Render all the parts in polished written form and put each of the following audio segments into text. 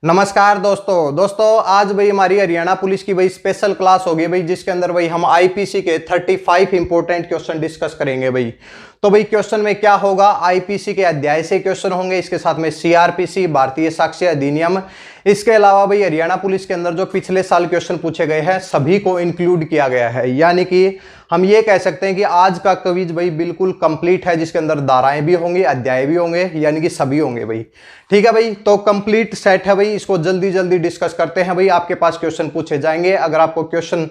नमस्कार दोस्तों आज भाई हमारी हरियाणा पुलिस की भाई स्पेशल क्लास होगी भाई, जिसके अंदर भाई हम आईपीसी के 35 इंपॉर्टेंट क्वेश्चन डिस्कस करेंगे भाई। तो भाई क्वेश्चन में क्या होगा, आईपीसी के अध्याय से क्वेश्चन होंगे, इसके साथ में सीआरपीसी भारतीय साक्ष्य अधिनियम, इसके अलावा भाई हरियाणा पुलिस के अंदर जो पिछले साल क्वेश्चन पूछे गए हैं सभी को इंक्लूड किया गया है। यानी कि हम ये कह सकते हैं कि आज का क्विज भाई बिल्कुल कंप्लीट है, जिसके अंदर धाराएं भी होंगी, अध्याय भी होंगे, यानी कि सभी होंगे भाई। ठीक है भाई, तो कंप्लीट सेट है भाई, इसको जल्दी डिस्कस करते हैं भाई। आपके पास क्वेश्चन पूछे जाएंगे, अगर आपको क्वेश्चन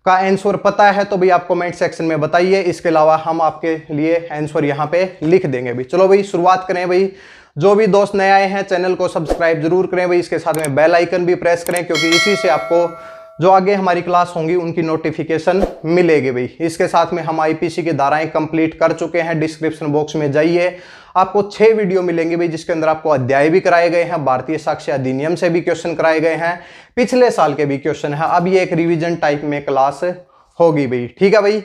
का आंसर पता है तो भाई आप कमेंट सेक्शन में बताइए, इसके अलावा हम आपके लिए आंसर यहाँ पे लिख देंगे भाई। चलो भाई शुरुआत करें भाई। जो भी दोस्त नए आए हैं चैनल को सब्सक्राइब जरूर करें भाई, इसके साथ में बेल आइकन भी प्रेस करें, क्योंकि इसी से आपको जो आगे हमारी क्लास होंगी उनकी नोटिफिकेशन मिलेगी भाई। इसके साथ में हम आईपीसी की धाराएं कंप्लीट कर चुके हैं, डिस्क्रिप्शन बॉक्स में जाइए, आपको 6 वीडियो मिलेंगे भाई, जिसके अंदर आपको अध्याय भी कराए गए हैं, भारतीय साक्ष्य अधिनियम से भी क्वेश्चन कराए गए हैं, पिछले साल के भी क्वेश्चन है। अब ये एक रिवीजन टाइप में क्लास होगी भाई। ठीक है भाई,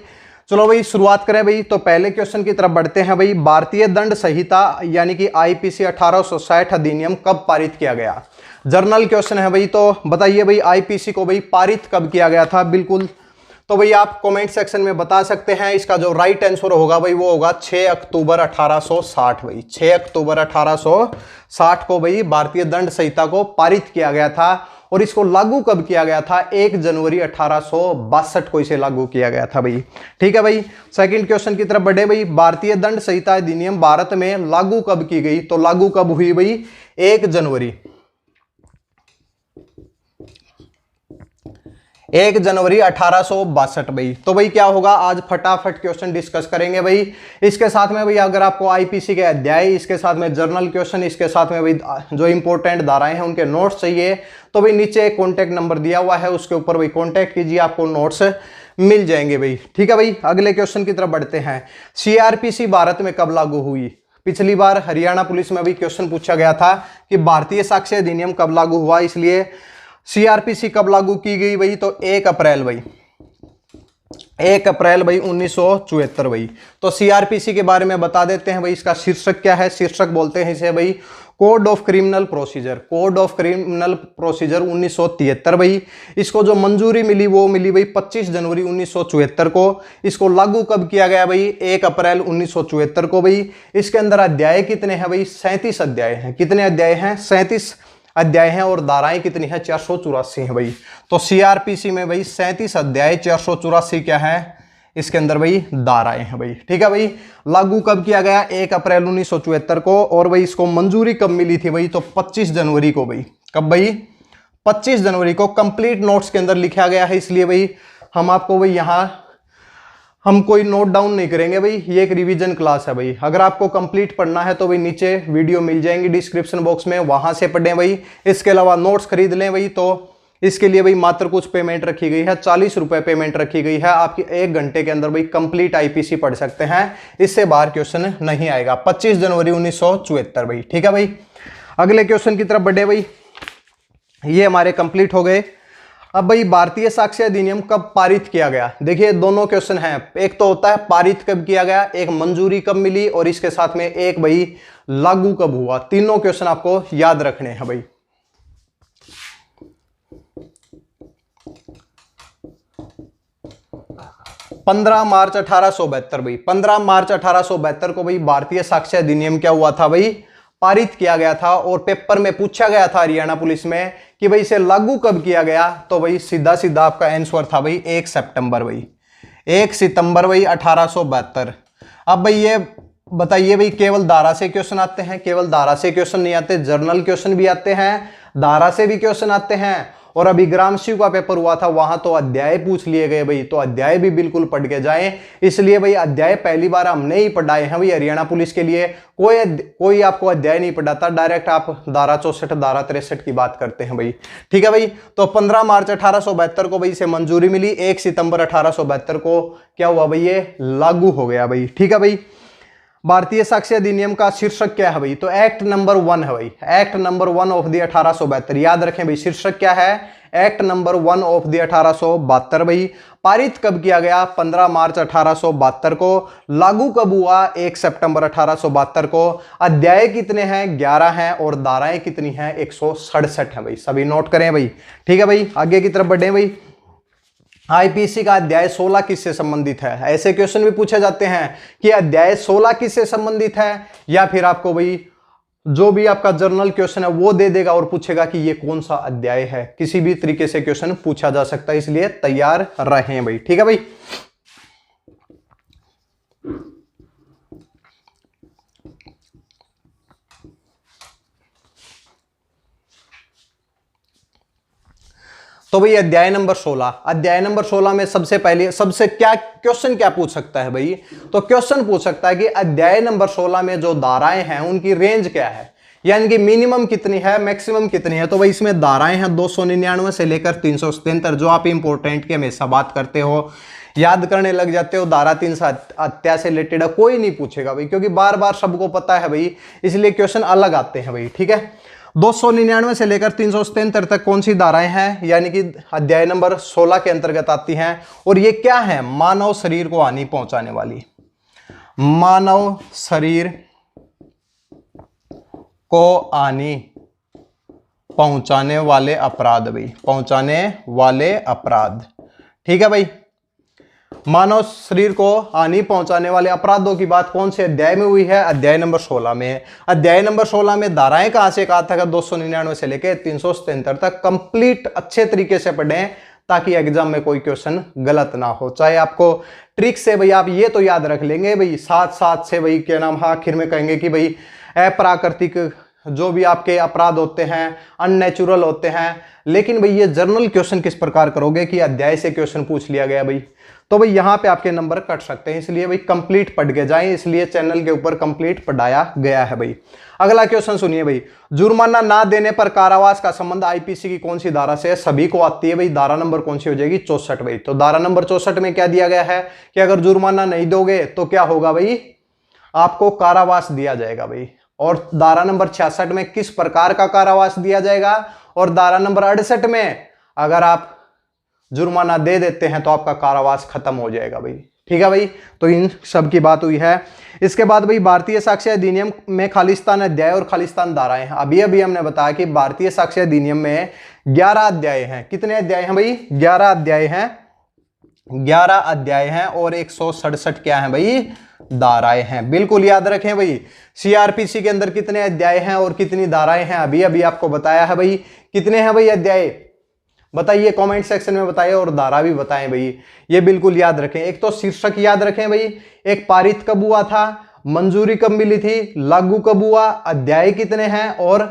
चलो भाई शुरुआत करें भाई। तो पहले क्वेश्चन की तरफ बढ़ते हैं भाई। भारतीय दंड संहिता यानी कि आईपीसी 1860 अधिनियम कब पारित किया गया? जर्नल क्वेश्चन है भाई, तो बताइए भाई आईपीसी को भाई पारित कब किया गया था? बिल्कुल, तो भाई आप कमेंट सेक्शन में बता सकते हैं। इसका जो राइट आंसर होगा भाई वो होगा 6 अक्टूबर 1860 भाई। 6 अक्टूबर 1860 को भाई भारतीय दंड संहिता को पारित किया गया था, और इसको लागू कब किया गया था? 1 जनवरी 1862 को इसे लागू किया गया था भाई। ठीक है भाई, सेकंड क्वेश्चन की तरफ बढ़े भाई। भारतीय दंड संहिता अधिनियम भारत में लागू कब की गई? तो लागू कब हुई भाई? 1 जनवरी 1862 भाई। तो भाई क्या होगा, आज फटाफट क्वेश्चन डिस्कस करेंगे भाई। इसके साथ में भाई अगर आपको आईपीसी के अध्याय, इसके साथ में जर्नल क्वेश्चन, इसके साथ में भाई जो इंपॉर्टेंट धाराएं हैं उनके नोट्स चाहिए तो भाई नीचे एक कॉन्टैक्ट नंबर दिया हुआ है, उसके ऊपर भाई कॉन्टैक्ट कीजिए, आपको नोट्स मिल जाएंगे भाई। ठीक है भाई, अगले क्वेश्चन की तरफ बढ़ते हैं। सीआरपीसी भारत में कब लागू हुई? पिछली बार हरियाणा पुलिस में भी क्वेश्चन पूछा गया था कि भारतीय साक्ष्य अधिनियम कब लागू हुआ, इसलिए सीआरपीसी कब लागू की गई भाई? तो 1 अप्रैल भाई, 1 अप्रैल भाई 1974 भाई। तो सीआरपीसी के बारे में बता देते हैं भाई। इसका शीर्षक क्या है? शीर्षक बोलते हैं इसे भाई code of criminal procedure. Code of criminal procedure 1973 भाई। इसको जो मंजूरी मिली वो मिली भाई 25 जनवरी 1974 को। इसको लागू कब किया गया भाई? 1 अप्रैल 1974 को भाई। इसके अंदर अध्याय कितने हैं भाई? 37 अध्याय हैं। कितने अध्याय हैं? 37 अध्याय हैं। और धाराएं कितनी है? 484 है भाई। तो सीआरपीसी में भाई 37 अध्याय, 484 क्या है इसके अंदर भाई? धाराएं हैं भाई। ठीक है भाई, लागू कब किया गया? 1 अप्रैल 1974 को। और भाई इसको मंजूरी कब मिली थी भाई? तो 25 जनवरी को भाई। कब भाई? 25 जनवरी को। कंप्लीट नोट्स के अंदर लिखा गया है, इसलिए भाई हम आपको भाई यहाँ हम कोई नोट डाउन नहीं करेंगे भाई, ये एक रिवीजन क्लास है भाई। अगर आपको कंप्लीट पढ़ना है तो भाई नीचे वीडियो मिल जाएंगी डिस्क्रिप्शन बॉक्स में, वहां से पढ़ें भाई। इसके अलावा नोट्स खरीद लें भाई, तो इसके लिए भाई मात्र कुछ पेमेंट रखी गई है, 40 रुपए पेमेंट रखी गई है। आपकी 1 घंटे के अंदर भाई कंप्लीट आईपीसी पढ़ सकते हैं, इससे बाहर क्वेश्चन नहीं आएगा। 25 जनवरी 1974 भाई। ठीक है भाई, अगले क्वेश्चन की तरफ बढ़े भाई। ये हमारे कंप्लीट हो गए। अब भाई भारतीय साक्ष्य अधिनियम कब पारित किया गया? देखिए दोनों क्वेश्चन हैं, एक तो होता है पारित कब किया गया, एक मंजूरी कब मिली, और इसके साथ में एक भाई लागू कब हुआ। तीनों क्वेश्चन आपको याद रखने हैं भाई। पंद्रह मार्च 1872 भाई। 15 मार्च 1872 को भाई भारतीय साक्ष्य अधिनियम क्या हुआ था भाई? पारित किया गया था। और पेपर में पूछा गया था हरियाणा पुलिस में कि भाई इसे लागू कब किया गया? तो भाई सीधा सीधा आपका आंसर था भाई 1 सितंबर भाई। 1 सितंबर भाई 1872। अब भाई ये बताइए भाई, केवल धारा से क्वेश्चन आते हैं? केवल धारा से क्वेश्चन नहीं आते, जर्नल क्वेश्चन भी आते हैं, धारा से भी क्वेश्चन आते हैं। और अभी ग्राम शिव का पेपर हुआ था, वहां तो अध्याय पूछ लिए गए भाई, तो अध्याय भी बिल्कुल पढ़ के जाएं। इसलिए भाई अध्याय पहली बार हमने ही पढ़ाए हैं भाई हरियाणा पुलिस के लिए। कोई आपको अध्याय नहीं पढ़ाता, डायरेक्ट आप धारा 64 धारा 63 की बात करते हैं भाई। ठीक है भाई, तो 15 मार्च 1872 को भाई इसे मंजूरी मिली। 1 सितंबर 1872 को क्या हुआ भाई? ये लागू हो गया भाई। ठीक है भाई, भारतीय साक्ष्य अधिनियम का शीर्षक क्या है भाई? तो एक्ट नंबर 1 है भाई, एक्ट नंबर 1 ऑफ द 1872। याद रखें भाई, शीर्षक क्या है? एक्ट नंबर 1 ऑफ द 1872 भाई। पारित कब किया गया? 15 मार्च 1872 को। लागू कब हुआ? 1 सितंबर 1872 को। अध्याय कितने हैं? 11 हैं। और धाराएं कितनी हैं? 167 है भाई। सभी नोट करें भाई, ठीक है भाई। आगे की तरफ बढ़े भाई। आईपीसी का अध्याय 16 किससे संबंधित है? ऐसे क्वेश्चन भी पूछे जाते हैं कि अध्याय 16 किससे संबंधित है, या फिर आपको भाई जो भी आपका जर्नल क्वेश्चन है वो दे देगा और पूछेगा कि ये कौन सा अध्याय है। किसी भी तरीके से क्वेश्चन पूछा जा सकता है, इसलिए तैयार रहें भाई, ठीक है भाई। तो भाई अध्याय नंबर 16, अध्याय नंबर 16 में सबसे पहले सबसे क्या क्वेश्चन क्या पूछ सकता है भाई? तो क्वेश्चन पूछ सकता है कि अध्याय नंबर 16 में जो धाराएं हैं उनकी रेंज क्या है, यानी कि मिनिमम कितनी है, मैक्सिमम कितनी है। तो भाई इसमें धाराएं हैं 299 से लेकर 377, जो आप इंपोर्टेंट की हमेशा बात करते हो, याद करने लग जाते हो। धारा 3 हत्या से रिलेटेड है, कोई नहीं पूछेगा भाई, क्योंकि बार बार सबको पता है भाई, इसलिए क्वेश्चन अलग आते हैं भाई, ठीक है। 299 से लेकर 377 तक कौन सी धाराएं हैं, यानी कि अध्याय नंबर 16 के अंतर्गत आती हैं। और ये क्या है? मानव शरीर को हानि पहुंचाने वाली, मानव शरीर को हानि पहुंचाने वाले अपराध भाई, पहुंचाने वाले अपराध, ठीक है भाई। मानव शरीर को हानि पहुंचाने वाले अपराधों की बात कौन से अध्याय में हुई है? अध्याय नंबर 16 में। अध्याय नंबर 16 में धाराएं कहां से कहा था? 299 से लेकर 377 तक। कंप्लीट अच्छे तरीके से पढ़ें ताकि एग्जाम में कोई क्वेश्चन गलत ना हो। चाहे आपको ट्रिक से भाई आप ये तो याद रख लेंगे भाई, साथ साथ से भाई क्या नाम, आखिर में कहेंगे कि भाई अप्राकृतिक जो भी आपके अपराध होते हैं अननेचुरल होते हैं, लेकिन भाई ये जर्नल क्वेश्चन किस प्रकार करोगे कि अध्याय से क्वेश्चन पूछ लिया गया भाई, तो भाई यहां पे आपके नंबर कट सकते हैं। इसलिए भाई कंप्लीट पढ़ के जाएं, इसलिए चैनल के ऊपर कंप्लीट पढ़ाया गया है भाई। अगला क्वेश्चन सुनिए भाई, जुर्माना ना देने पर कारावास का संबंध आईपीसी की कौन सी धारा से है? सभी को आती है भाई। धारा नंबर कौन सी हो जाएगी? 64 भाई। तो धारा नंबर 64 में क्या दिया गया है कि अगर जुर्माना नहीं दोगे तो क्या होगा भाई? आपको कारावास दिया जाएगा भाई। और धारा नंबर 66 में किस प्रकार का कारावास दिया जाएगा? और धारा नंबर 68 में अगर आप जुर्माना दे देते हैं तो आपका कारावास खत्म हो जाएगा भाई, ठीक है भाई। तो इन सब की बात हुई है। इसके बाद भाई भारतीय साक्ष्य अधिनियम में खालिस्तान अध्याय और खालिस्तान धाराएं हैं। अभी अभी हमने बताया कि भारतीय साक्ष्य अधिनियम में 11 अध्याय हैं। कितने अध्याय हैं भाई? 11 अध्याय हैं। 11 अध्याय हैं और 167 क्या है भाई? धाराएं हैं। बिल्कुल याद रखें भाई, सीआरपीसी के अंदर कितने अध्याय हैं और कितनी धाराएं हैं, अभी अभी आपको बताया है भाई। कितने हैं भाई अध्याय? बताइए कमेंट सेक्शन में बताइए, और धारा भी बताएं भाई। ये बिल्कुल याद रखें। एक तो शीर्षक याद रखें भाई, एक पारित कब हुआ था, मंजूरी कब मिली थी, लागू कब हुआ, अध्याय कितने हैं और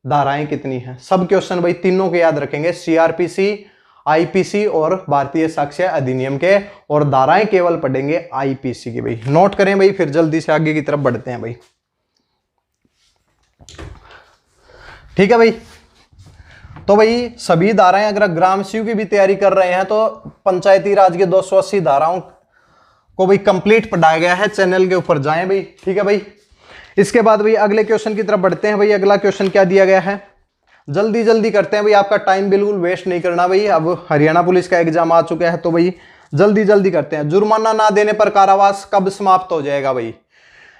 धाराएं कितनी हैं। सब क्वेश्चन भाई तीनों के याद रखेंगे, सीआरपीसी, आईपीसी और भारतीय साक्ष्य अधिनियम के, और धाराएं केवल पढ़ेंगे आईपीसी की भाई। नोट करें भाई, फिर जल्दी से आगे की तरफ बढ़ते हैं भाई, ठीक है भाई। तो भाई सभी धाराएं, अगर ग्राम सीयू की भी तैयारी कर रहे हैं तो पंचायती राज के 280 धाराओं को भाई कंप्लीट पढ़ाया गया है। चैनल के ऊपर जाएं भाई, ठीक है भाई। इसके बाद भाई अगले क्वेश्चन की तरफ बढ़ते हैं भाई। अगला क्वेश्चन क्या दिया गया है, जल्दी जल्दी करते हैं भाई, आपका टाइम बिल्कुल वेस्ट नहीं करना भाई। अब हरियाणा पुलिस का एग्जाम आ चुका है तो भाई जल्दी जल्दी करते हैं। जुर्माना ना देने पर कारावास कब समाप्त हो जाएगा भाई?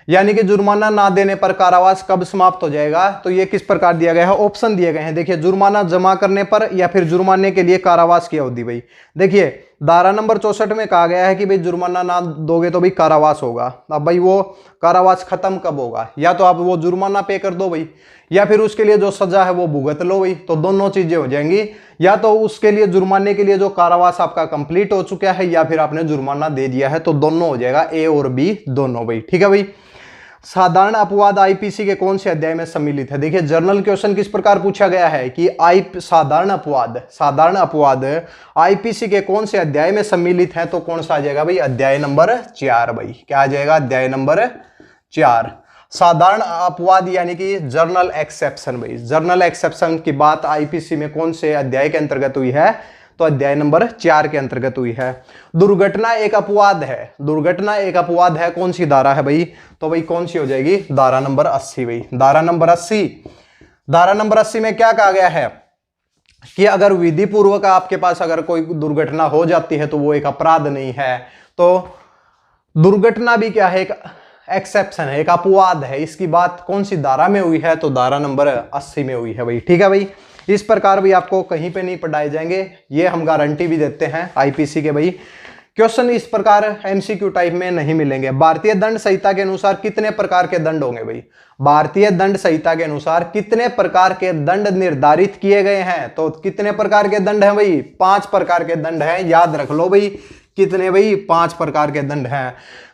यानी कि जुर्माना ना देने पर कारावास कब समाप्त हो जाएगा? तो ये किस प्रकार दिया गया है? ऑप्शन दिए गए हैं। देखिए, जुर्माना जमा करने पर या फिर जुर्माने के लिए कारावास की अवधि भाई। देखिए धारा नंबर 64 में कहा गया है कि भाई जुर्माना ना दोगे तो भाई कारावास होगा। अब भाई वो कारावास खत्म कब होगा? या तो आप वो जुर्माना पे कर दो भाई, या फिर उसके लिए जो सजा है वो भुगत लो भाई। तो दोनों चीजें हो जाएंगी, या तो उसके लिए जुर्माने के लिए जो कारावास आपका कंप्लीट हो चुका है, या फिर आपने जुर्माना दे दिया है। तो दोनों हो जाएगा, ए और बी दोनों भाई, ठीक है भाई। साधारण अपवाद आईपीसी के कौन से अध्याय में सम्मिलित है? देखिए जर्नल क्वेश्चन किस प्रकार पूछा गया है कि साधारण अपवाद आईपीसी के कौन से अध्याय में सम्मिलित है? तो कौन सा आ जाएगा भाई? अध्याय नंबर 4 भाई। क्या आ जाएगा? अध्याय नंबर 4। साधारण अपवाद यानी कि जर्नल एक्सेप्शन भाई। जर्नल एक्सेप्शन की बात आईपीसी में कौन से अध्याय के अंतर्गत हुई है? तो अध्याय नंबर 4 के अंतर्गत हुई है। दुर्घटना एक अपवाद है, दुर्घटना एक अपवाद है, कौन सी धारा है भाई? तो भाई कौन सी हो जाएगी? धारा नंबर 80 भाई, धारा नंबर 80। धारा नंबर 80 में क्या कहा गया है कि अगर विधि पूर्वक आपके पास अगर कोई दुर्घटना हो जाती है तो वो एक अपराध नहीं है। तो दुर्घटना भी क्या है? एक एक्सेप्शन है, एक अपवाद है। इसकी बात कौन सी धारा में हुई है? तो धारा नंबर 80 में हुई है भाई। ठीक है भाई, इस प्रकार भी आपको कहीं पे नहीं पढ़ाए जाएंगे, ये हम गारंटी भी देते हैं आईपीसी के भाई। क्वेश्चन इस प्रकार एमसीक्यू टाइप में नहीं मिलेंगे। भारतीय दंड संहिता के अनुसार कितने प्रकार के दंड होंगे भाई? भारतीय दंड संहिता के अनुसार कितने प्रकार के दंड निर्धारित किए गए हैं? तो कितने प्रकार के दंड हैं भाई? 5 प्रकार के दंड हैं, याद रख लो भाई। कितने भाई? 5 प्रकार के दंड हैं।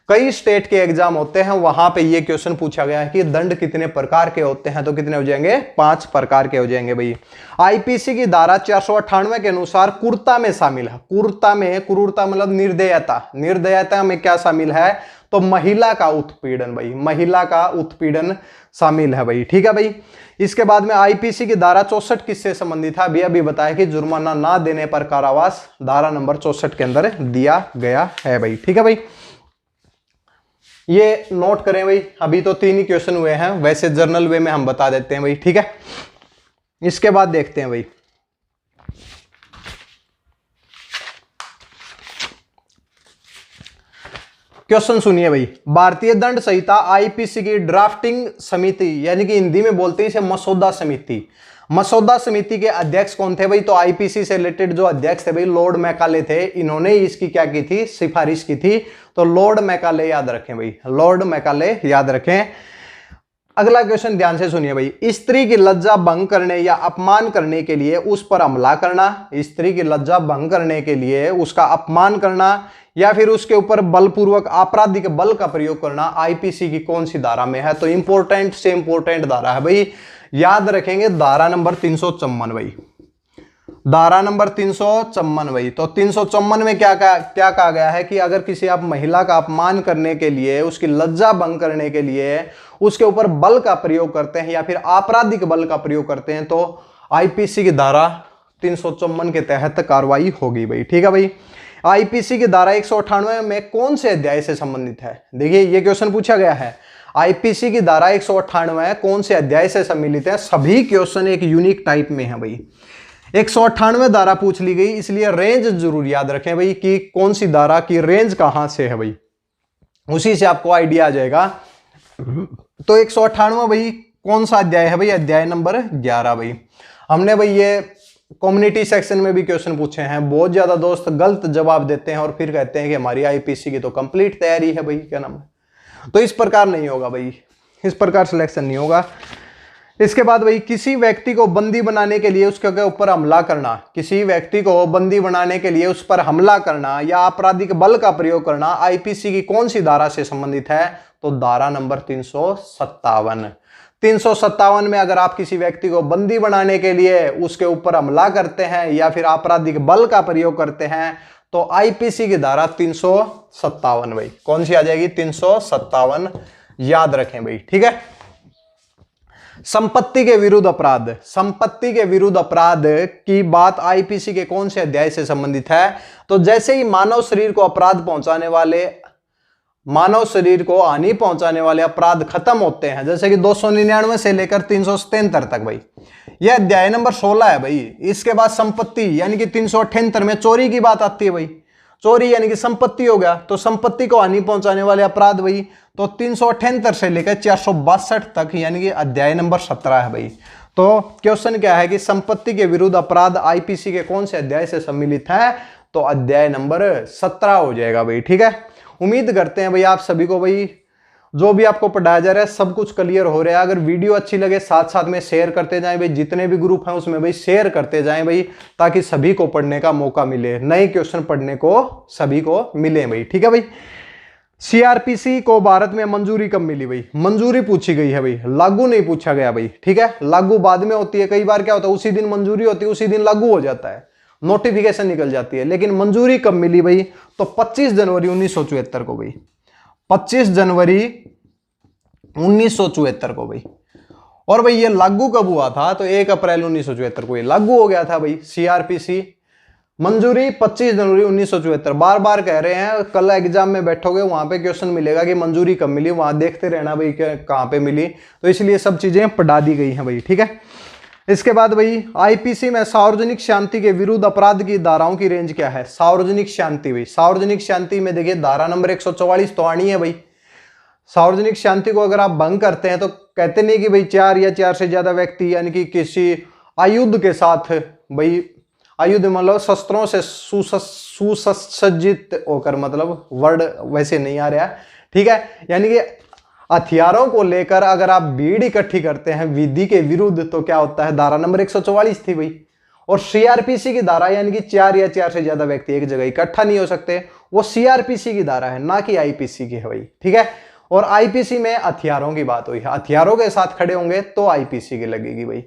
कई स्टेट के एग्जाम होते हैं, वहां पे ये क्वेश्चन पूछा गया है कि दंड कितने प्रकार के होते हैं, तो कितने हो जाएंगे? 5 प्रकार के हो जाएंगे भाई। आईपीसी की धारा 498 के अनुसार क्रूरता में शामिल है। क्रूरता में, क्रूरता मतलब निर्दयता, निर्दयता में क्या शामिल है? तो महिला का उत्पीड़न भाई, महिला का उत्पीड़न शामिल है भाई। ठीक है भाई। इसके बाद में आईपीसी की धारा 64 किससे संबंधित है? अभी बताया कि जुर्माना ना देने पर कारावास धारा नंबर 64 के अंदर दिया गया है भाई। ठीक है भाई, ये नोट करें भाई। अभी तो 3 ही क्वेश्चन हुए हैं, वैसे जर्नल वे में हम बता देते हैं भाई। ठीक है, इसके बाद देखते हैं भाई। क्वेश्चन सुनिए भाई। भारतीय दंड संहिता आईपीसी की ड्राफ्टिंग समिति, यानी कि हिंदी में बोलते हैं इसे मसौदा समिति। मसौदा समिति के अध्यक्ष कौन थे भाई? तो आईपीसी से रिलेटेड जो अध्यक्ष थे भाई लॉर्ड मैकाले थे। इन्होंने इसकी क्या की थी? सिफारिश की थी। तो लॉर्ड मैकाले याद रखें भाई, लॉर्ड मैकाले याद रखें। अगला क्वेश्चन ध्यान से सुनिए भाई। स्त्री की लज्जा भंग करने या अपमान करने के लिए उस पर हमला करना, स्त्री की लज्जा भंग करने के लिए उसका अपमान करना या फिर उसके ऊपर बलपूर्वक आपराधिक बल का प्रयोग करना आईपीसी की कौन सी धारा में है? तो इंपॉर्टेंट से इंपॉर्टेंट धारा है भाई, याद रखेंगे। धारा नंबर 354 भाई, धारा नंबर 354 भाई। तो 354 में क्या कहा गया है कि अगर किसी आप महिला का अपमान करने के लिए, उसकी लज्जा भंग करने के लिए उसके ऊपर बल का प्रयोग करते हैं या फिर आपराधिक बल का प्रयोग करते हैं तो आईपीसी की धारा 354 के तहत कार्रवाई होगी भाई। ठीक है भाई। आईपीसी की धारा 198 में कौन से अध्याय से संबंधित है? देखिए ये क्वेश्चन पूछा गया है। आईपीसी की धारा 198 कौन से अध्याय से सम्मिलित है? सभी क्वेश्चन एक यूनिक टाइप में है भाई। 198 धारा पूछ ली गई, इसलिए रेंज जरूर याद रखें भाई कि कौन सी धारा की रेंज कहां से है भाई, उसी से आपको आइडिया आ जाएगा। तो 198 भाई कौन सा अध्याय है भाई? अध्याय नंबर 11 भाई। हमने भाई ये कम्युनिटी सेक्शन में भी क्वेश्चन पूछे हैं, बहुत ज्यादा दोस्त गलत जवाब देते हैं और फिर कहते हैं कि हमारी आईपीसी की तो कंप्लीट तैयारी है भाई, क्या नाम है। तो इस प्रकार नहीं होगा भाई, इस प्रकार सिलेक्शन नहीं होगा। इसके बाद भाई किसी व्यक्ति को बंदी बनाने के लिए उसके ऊपर हमला करना, किसी व्यक्ति को बंदी बनाने के लिए उस पर हमला करना या आपराधिक बल का प्रयोग करना आईपीसी की कौन सी धारा से संबंधित है? तो धारा नंबर 357। 357 में अगर आप किसी व्यक्ति को बंदी बनाने के लिए उसके ऊपर हमला करते हैं या फिर आपराधिक बल का प्रयोग करते हैं तो आईपीसी की धारा 357 भाई कौन सी आ जाएगी? 357 याद रखें भाई। ठीक है। संपत्ति के विरुद्ध अपराध, संपत्ति के विरुद्ध अपराध की बात आईपीसी के कौन से अध्याय से संबंधित है? तो जैसे ही मानव शरीर को अपराध पहुंचाने वाले, मानव शरीर को हानि पहुंचाने वाले अपराध खत्म होते हैं, जैसे कि 299 से लेकर 377 तक भाई, यह अध्याय नंबर 16 है भाई। इसके बाद संपत्ति यानी कि 378 में चोरी की बात आती है भाई। चोरी यानी कि संपत्ति हो गया, तो संपत्ति को हानि पहुंचाने वाले अपराध भाई तो 378 से लेकर 462 तक यानी कि अध्याय नंबर 17 है भाई। तो क्वेश्चन क्या है कि संपत्ति के विरुद्ध अपराध आईपीसी के कौन से अध्याय से सम्मिलित है? तो अध्याय नंबर 17 हो जाएगा भाई। ठीक है। उम्मीद करते हैं भाई आप सभी को भाई जो भी आपको पढ़ाया जा रहा है सब कुछ क्लियर हो रहा है। अगर वीडियो अच्छी लगे साथ साथ में शेयर करते जाएं भाई, जितने भी ग्रुप हैं उसमें भाई शेयर करते जाएं भाई, ताकि सभी को पढ़ने का मौका मिले, नए क्वेश्चन पढ़ने को सभी को मिले भाई। ठीक है भाई। सीआरपीसी को भारत में मंजूरी कब मिली भाई? मंजूरी पूछी गई है भाई, लागू नहीं पूछा गया भाई। ठीक है, लागू बाद में होती है, कई बार क्या होता है उसी दिन मंजूरी होती है उसी दिन लागू हो जाता है, नोटिफिकेशन निकल जाती है। लेकिन मंजूरी कब मिली भाई? तो 25 जनवरी 1974 को भाई, 25 जनवरी 1974 को भाई। और भाई ये लागू कब हुआ था? तो 1 अप्रैल 1974 को ये लागू हो गया था भाई सीआरपीसी। मंजूरी 25 जनवरी 1974। बार बार कह रहे हैं, कल एग्जाम में बैठोगे वहां पे क्वेश्चन मिलेगा कि मंजूरी कब मिली, वहां देखते रहना भाई कहां पे मिली, तो इसलिए सब चीजें पढ़ा दी गई हैं भाई, ठीक है। इसके बाद भाई आईपीसी में सार्वजनिक शांति के विरुद्ध अपराध की धाराओं की रेंज क्या है। सार्वजनिक शांति भाई, सार्वजनिक शांति में देखिए धारा नंबर 144 तो आनी है भाई। सार्वजनिक शांति को अगर आप भंग करते हैं तो कहते नहीं कि भाई 4 या 4 से ज्यादा व्यक्ति यानी कि किसी आयुध के साथ, भाई आयुध मतलब शस्त्रों से सुसज्जित होकर, मतलब वर्ड वैसे नहीं आ रहा, ठीक है, यानी कि हथियारों को लेकर अगर आप भीड़ इकट्ठी करते हैं विधि के विरुद्ध तो क्या होता है, धारा नंबर 144 थी भाई। और सीआरपीसी की धारा यानी कि 4 या 4 से ज्यादा व्यक्ति एक जगह इकट्ठा नहीं हो सकते, वो सीआरपीसी की धारा है, ना कि आईपीसी की है भाई, ठीक है। और आईपीसी में हथियारों की बात हुई है, हथियारों के साथ खड़े होंगे तो आईपीसी की लगेगी भाई।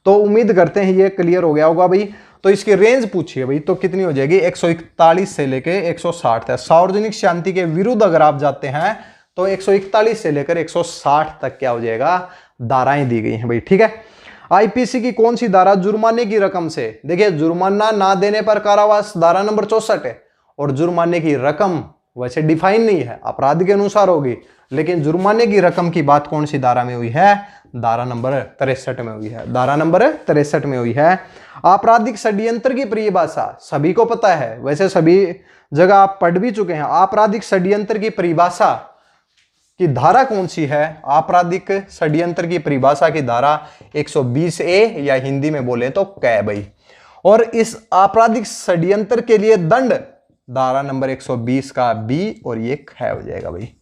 तो उम्मीद करते हैं ये क्लियर हो गया होगा भाई। तो इसकी रेंज पूछिए भाई, तो कितनी हो जाएगी, 141 से लेके 160 तक। सार्वजनिक शांति के विरुद्ध अगर आप जाते हैं तो 141 से लेकर 160 तक क्या हो जाएगा, धाराएं दी गई हैं भाई, ठीक है। आईपीसी की कौन सी धारा जुर्माने की रकम से, देखिए जुर्माना ना देने पर कारावास धारा नंबर 64 है, और जुर्माने की रकम वैसे डिफाइन नहीं है, अपराध के अनुसार होगी, लेकिन जुर्माने की रकम की बात कौन सी धारा में हुई है, धारा नंबर 63 में हुई है, धारा नंबर 63 में हुई है। आपराधिक षड्यंत्र की परिभाषा सभी को पता है, वैसे सभी जगह आप पढ़ भी चुके हैं। आपराधिक षड्यंत्र की परिभाषा की धारा कौन सी है, आपराधिक षड्यंत्र की परिभाषा की धारा 120A या हिंदी में बोले तो कै भाई। और इस आपराधिक षड्यंत्र के लिए दंड धारा नंबर 120 का बी, और ये कै हो जाएगा भाई।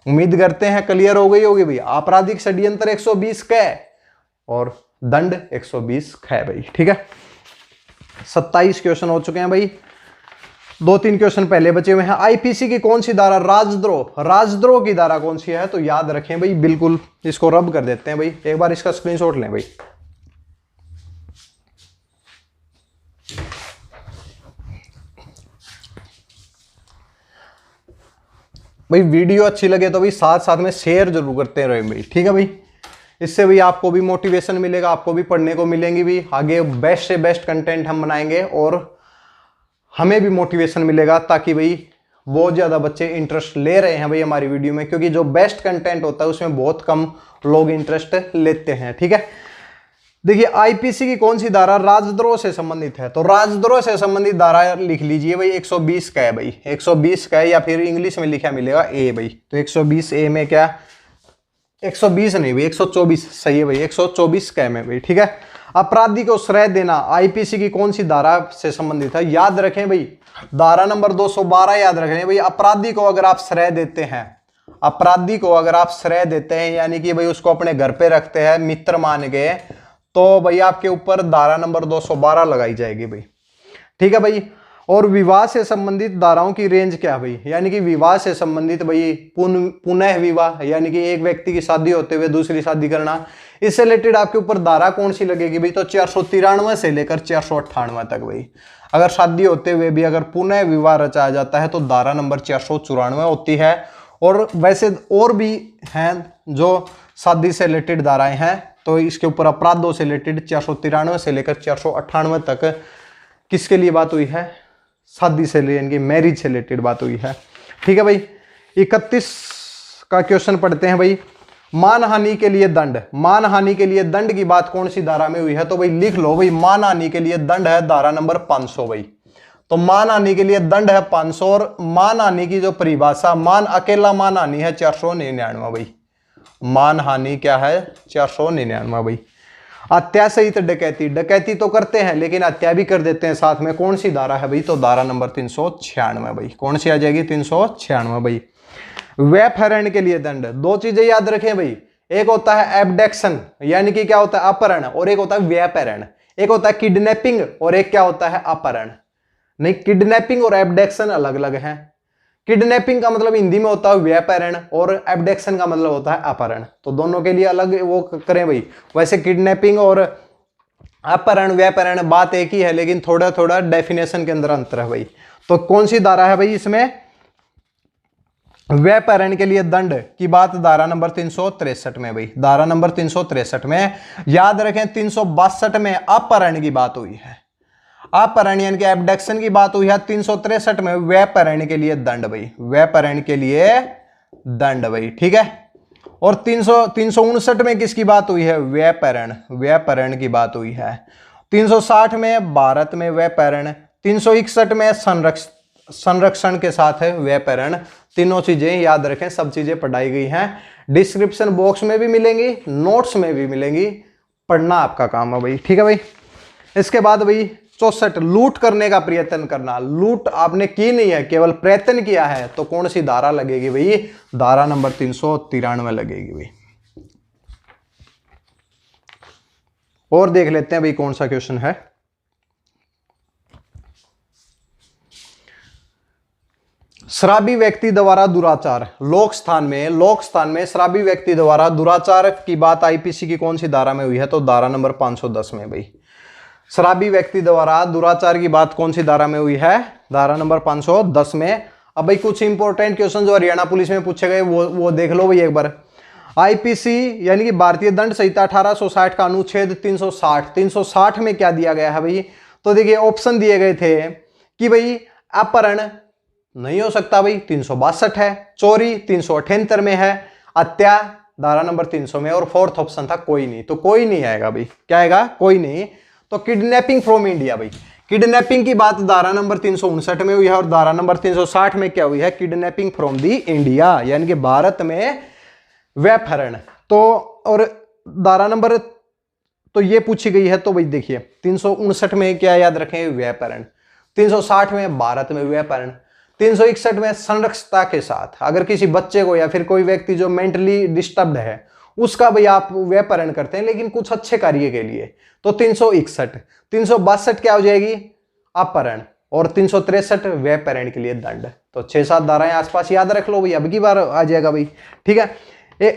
उम्मीद करते हैं क्लियर हो गई होगी भाई। आपराधिक षड्यंत्र 120 कै और दंड 120 कै भाई, ठीक है। 27 क्वेश्चन हो चुके हैं भाई, 2-3 क्वेश्चन पहले बचे हुए हैं। आईपीसी की कौन सी धारा, राजद्रोह, राजद्रोह की धारा कौन सी है, तो याद रखें भाई, बिल्कुल इसको रब कर देते हैं भाई, एक बार इसका स्क्रीनशॉट लें भाई। भाई वीडियो अच्छी लगे तो भाई साथ साथ में शेयर जरूर करते रहे भाई, ठीक है भाई। इससे भी आपको भी मोटिवेशन मिलेगा, आपको भी पढ़ने को मिलेंगी भी, आगे बेस्ट से बेस्ट कंटेंट हम बनाएंगे और हमें भी मोटिवेशन मिलेगा, ताकि भाई बहुत ज़्यादा बच्चे इंटरेस्ट ले रहे हैं भाई हमारी वीडियो में, क्योंकि जो बेस्ट कंटेंट होता है उसमें बहुत कम लोग इंटरेस्ट लेते हैं, ठीक है। देखिए आईपीसी की कौन सी धारा राजद्रोह से संबंधित है, तो राजद्रोह से संबंधित धारा लिख लीजिए भाई 120 का है भाई, 120 का है, या फिर इंग्लिश में लिखा मिलेगा ए भाई। तो 120A में क्या, 120 नहीं भाई 124 सही है भाई, 124 का में भाई, ठीक है। अपराधी को श्रेय देना आईपीसी की कौन सी धारा से संबंधित है, याद रखें भाई धारा नंबर 212 याद रखें भाई। अपराधी को अगर आप श्रेय देते हैं, अपराधी को अगर आप श्रेय देते हैं यानी कि भाई उसको अपने घर पे रखते हैं मित्र मान के, तो भाई आपके ऊपर धारा नंबर 212 लगाई जाएगी भाई, ठीक है भाई। और विवाह से संबंधित धाराओं की रेंज क्या है भाई, यानी कि विवाह से संबंधित भाई पुनः विवाह, यानी कि एक व्यक्ति की शादी होते हुए दूसरी शादी करना, इससे रिलेटेड आपके ऊपर धारा कौन सी लगेगी भाई, तो 493 से लेकर 498 तक भाई। अगर शादी होते हुए भी अगर पुनः विवाह रचाया जाता है तो धारा नंबर 494 होती है। और वैसे और भी हैं जो शादी से रिलेटेड धाराएं हैं, तो इसके ऊपर अपराधों से रिलेटेड 493 से लेकर 498 तक किसके लिए बात हुई है, शादी से यानी कि मैरिज से रिलेटेड बात हुई है, ठीक है भाई। 31 का क्वेश्चन पढ़ते हैं भाई। मानहानि के लिए दंड, मानहानि के लिए दंड की बात कौन सी धारा में हुई है, तो भाई लिख लो भाई, मानहानि के लिए दंड है धारा नंबर 500 भाई। तो मानहानि के लिए दंड है 500, और मानहानि की जो परिभाषा, मान अकेला मानहानि है 499 भाई, मानहानि क्या है 499 भाई। हत्या सहित डकैती, डकैती तो करते हैं लेकिन हत्या भी कर देते हैं साथ में, कौन सी धारा है भाई, तो धारा नंबर 396 भाई। कौन सी आ जाएगी, 396 भाई। व्यपहरण के लिए दंड, दो चीजें याद रखें भाई, एक होता है एब्डक्शन यानी कि क्या होता है अपहरण, और एक होता है व्यपहरण। एक होता है किडनैपिंग और एक क्या होता है अपहरण। नहीं, किडनैपिंग और एब्डक्शन अलग अलग हैं। किडनैपिंग का मतलब हिंदी में होता है व्यपहरण और एब्डक्शन का मतलब होता है अपहरण, तो दोनों के लिए अलग वो करें भाई। वैसे किडनैपिंग और अपहरण व्यपहरण बात एक ही है, लेकिन थोड़ा थोड़ा डेफिनेशन के अंदर अंतर है भाई। तो कौन सी धारा है भाई इसमें, व्यपहरण के लिए दंड की बात धारा नंबर 363 में भाई, धारा नंबर 363 में। याद रखें 362 में अपहरण की बात हुई है। अपहरण यानी कि एब्डक्शन की बात हुई है। 363 में व्यपहरण के लिए दंड भाई, व्यपहरण के लिए दंड भाई, ठीक है। और 359 में किसकी बात हुई है? व्यपहरण, व्यपहरण की बात हुई है। 360 में भारत में व्यपहरण, 361 में संरक्षण के साथ है व्यपहरण। तीनों चीजें याद रखें, सब चीजें पढ़ाई गई हैं, डिस्क्रिप्शन बॉक्स में भी मिलेंगी, नोट्स में भी मिलेंगी, पढ़ना आपका काम है भाई, ठीक है भाई। इसके बाद भाई 64 लूट करने का प्रयत्न करना। लूट आपने की नहीं है, केवल प्रयत्न किया है, तो कौन सी धारा लगेगी भाई? धारा नंबर 393 लगेगी भाई। और देख लेते हैं भाई कौन सा क्वेश्चन है। शराबी व्यक्ति द्वारा दुराचार, लोक स्थान में शराबी व्यक्ति द्वारा दुराचार की बात आईपीसी की कौन सी धारा में हुई है? तो धारा नंबर 510 में भाई। शराबी व्यक्ति द्वारा दुराचार की बात कौन सी धारा में हुई है? धारा नंबर 510 में। अब भाई कुछ इंपॉर्टेंट क्वेश्चन जो हरियाणा पुलिस में पूछे गए वो देख लो भाई एक बार। आईपीसी यानी कि भारतीय दंड संहिता 1860 का अनुच्छेद 360 में क्या दिया गया है भाई? तो देखिए ऑप्शन दिए गए थे कि भाई अपहरण नहीं हो सकता भाई, 362 है, चोरी 378 में है, हत्या धारा नंबर 300 में, और फोर्थ ऑप्शन था कोई नहीं। तो कोई नहीं आएगा भाई, क्या आएगा? कोई नहीं। तो किडनैपिंग फ्रॉम इंडिया भाई, किडनैपिंग की बात धारा नंबर 359 में हुई है, और धारा नंबर 360 में क्या हुई है? किडनैपिंग फ्रॉम दी इंडिया, यानी कि भारत में व्यपहरण। तो और धारा नंबर तो ये पूछी गई है, तो भाई देखिए 359 में क्या याद रखें? व्यपहरण। 360 में भारत में व्यपहरण। 361 में संरक्षता के साथ, अगर किसी बच्चे को या फिर कोई व्यक्ति जो मेंटली डिस्टर्ब्ड है उसका भाई आप व्यपहरण करते हैं, लेकिन कुछ अच्छे कार्य के लिए, तो 361। 362 क्या हो जाएगी? अपहरण। और 363 व्यपहरण के लिए दंड। तो 6-7 धाराएं आसपास याद रख लो भाई, अब की बार आ जाएगा भाई, ठीक है।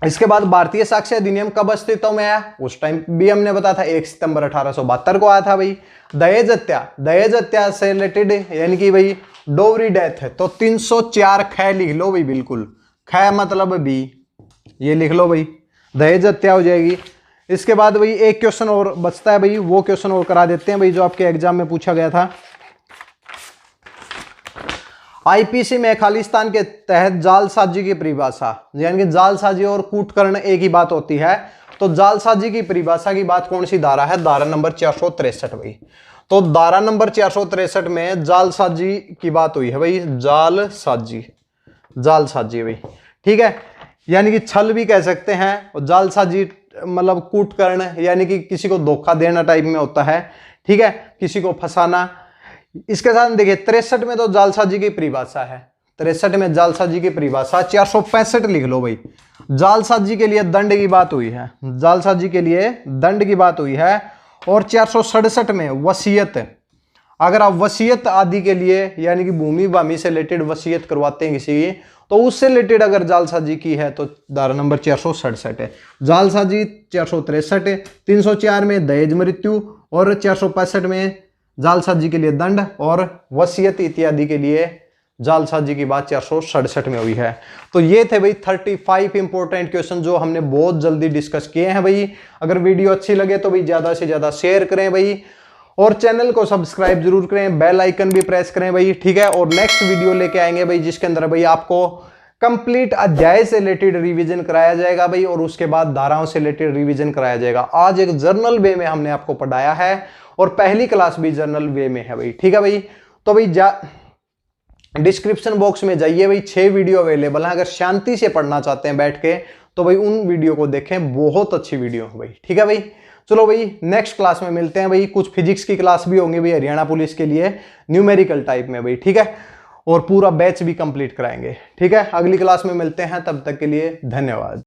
इसके बाद भारतीय साक्ष्य अधिनियम कब अस्तित्व में आया? उस टाइम भी हमने बताया था 1 सितंबर 1872 को आया था भाई। दहेज हत्या, दहेज हत्या से रिलेटेड यानी कि भाई डोवरी डेथ है, तो 304 ख लिख लो भाई, बिल्कुल ख मतलब बी, ये लिख लो भाई, दहेज हत्या हो जाएगी। इसके बाद भाई एक क्वेश्चन और बचता है भाई, वो क्वेश्चन और करा देते हैं भाई, जो आपके एग्जाम में पूछा गया था। आईपीसी में खालिस्तान के तहत जालसाजी की परिभाषा, यानी कि जालसाजी और कूटकर्ण एक ही बात होती है, तो जालसाजी की परिभाषा की बात कौन सी धारा है? धारा नंबर 463 भाई। तो धारा नंबर 463 में जालसाजी की बात हुई है भाई, जालसाजी, जालसाजी भाई, ठीक है। यानी कि छल भी कह सकते हैं, और जालसाजी मतलब कूटकर्ण यानी कि किसी को धोखा देना टाइप में होता है, ठीक है, किसी को फंसाना। इसके साथ देखिए 63 में तो जालसाजी की परिभाषा है, 63 में जालसाजी की परिभाषा। 465 लिख लो भाई, जालसाजी के लिए दंड की बात हुई है, जालसाजी के लिए दंड की बात हुई है। और 467 में वसीयत, अगर आप वसीयत आदि के लिए यानी कि भूमि भामी से रिलेटेड वसीयत करवाते हैं किसी की, तो उससे रिलेटेड अगर जालसाजी की है तो धारा नंबर 467 है। जालसाजी 463, 304 में दहेज मृत्यु, और 465 में जालसाजी के लिए दंड, और वसीयत इत्यादि के लिए जालसाजी की बात 467 में हुई है। तो ये थे भाई 35 इंपॉर्टेंट क्वेश्चन जो हमने बहुत जल्दी डिस्कस किए हैं भाई। अगर वीडियो अच्छी लगे तो भाई ज्यादा से ज्यादा शेयर करें भाई, और चैनल को सब्सक्राइब जरूर करें, बेल आइकन भी प्रेस करें भाई, ठीक है। और नेक्स्ट वीडियो लेके आएंगे भाई, जिसके अंदर भाई आपको कंप्लीट अध्याय से रिलेटेड रिवीजन कराया जाएगा भाई, और उसके बाद धाराओं से रिलेटेड रिवीजन कराया जाएगा। आज एक जर्नल वे में हमने आपको पढ़ाया है, और पहली क्लास भी जर्नल वे में है भाई, ठीक है भाई। तो भाई डिस्क्रिप्शन बॉक्स में जाइए भाई, 6 वीडियो अवेलेबल है, अगर शांति से पढ़ना चाहते हैं बैठ के तो भाई उन वीडियो को देखें, बहुत अच्छी वीडियो है भाई, ठीक है भाई। चलो भाई नेक्स्ट क्लास में मिलते हैं भाई, कुछ फिजिक्स की क्लास भी होंगी भाई हरियाणा पुलिस के लिए, न्यूमेरिकल टाइप में भाई, ठीक है, और पूरा बैच भी कंप्लीट कराएंगे, ठीक है। अगली क्लास में मिलते हैं, तब तक के लिए धन्यवाद।